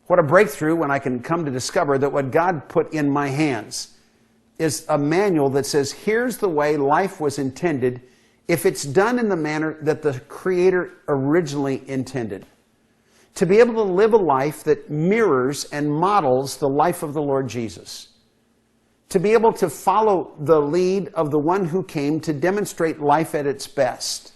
What a breakthrough when I can come to discover that what God put in my hands is a manual that says, here's the way life was intended if it's done in the manner that the Creator originally intended. To be able to live a life that mirrors and models the life of the Lord Jesus. To be able to follow the lead of the one who came to demonstrate life at its best.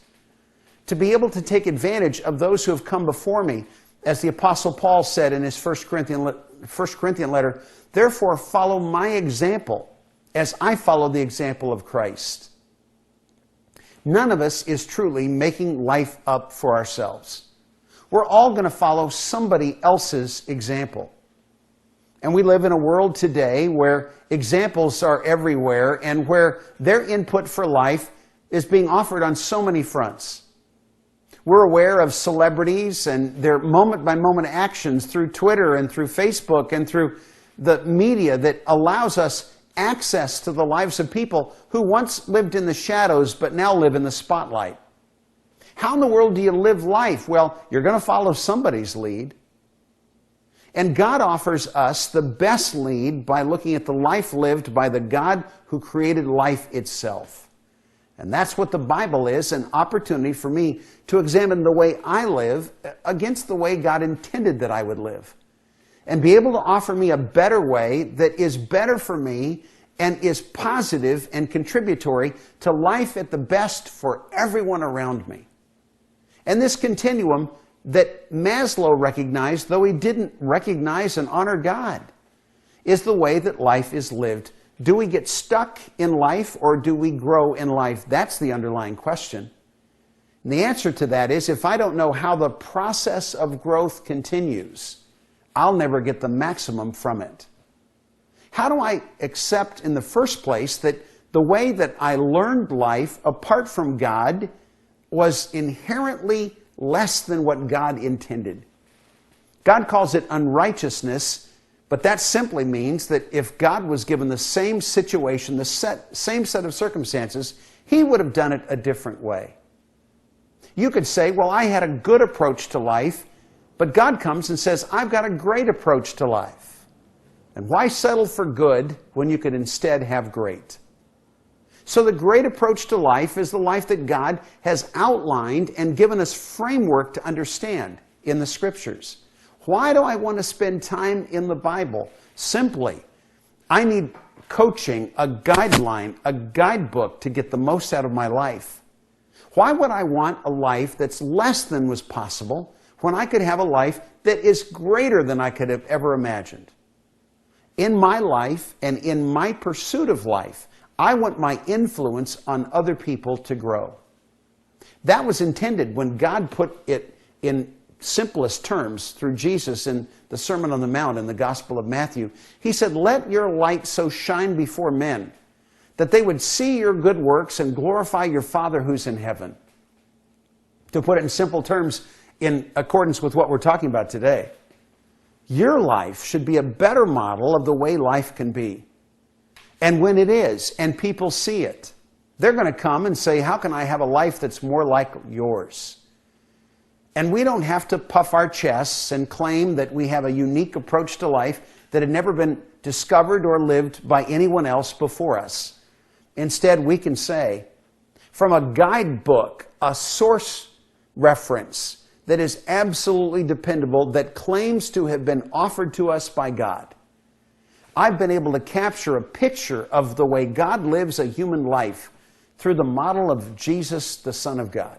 To be able to take advantage of those who have come before me, as the Apostle Paul said in his 1 Corinthian letter, therefore follow my example as I follow the example of Christ. None of us is truly making life up for ourselves. We're all going to follow somebody else's example. And we live in a world today where examples are everywhere and where their input for life is being offered on so many fronts. We're aware of celebrities and their moment-by-moment actions through Twitter and through Facebook and through the media that allows us access to the lives of people who once lived in the shadows but now live in the spotlight. How in the world do you live life? Well, you're going to follow somebody's lead. And God offers us the best lead by looking at the life lived by the God who created life itself. And that's what the Bible is, an opportunity for me to examine the way I live against the way God intended that I would live. And be able to offer me a better way that is better for me and is positive and contributory to life at the best for everyone around me. And this continuum that Maslow recognized, though he didn't recognize and honor God, is the way that life is lived. Do we get stuck in life or do we grow in life? That's the underlying question. And the answer to that is, if I don't know how the process of growth continues, I'll never get the maximum from it. How do I accept in the first place that the way that I learned life apart from God was inherently less than what God intended? God calls it unrighteousness, but that simply means that if God was given the same situation, the same set of circumstances, He would have done it a different way. You could say, well, I had a good approach to life, but God comes and says, I've got a great approach to life. And why settle for good when you could instead have great? So the great approach to life is the life that God has outlined and given us framework to understand in the Scriptures. Why do I want to spend time in the Bible? Simply, I need coaching, a guideline, a guidebook to get the most out of my life. Why would I want a life that's less than was possible when I could have a life that is greater than I could have ever imagined? In my life and in my pursuit of life, I want my influence on other people to grow. That was intended when God put it in simplest terms through Jesus in the Sermon on the Mount in the Gospel of Matthew. He said, let your light so shine before men that they would see your good works and glorify your Father who's in heaven. To put it in simple terms, in accordance with what we're talking about today, your life should be a better model of the way life can be. And when it is, and people see it, they're going to come and say, how can I have a life that's more like yours? And we don't have to puff our chests and claim that we have a unique approach to life that had never been discovered or lived by anyone else before us. Instead, we can say, from a guidebook, a source reference that is absolutely dependable, that claims to have been offered to us by God, I've been able to capture a picture of the way God lives a human life through the model of Jesus, the Son of God.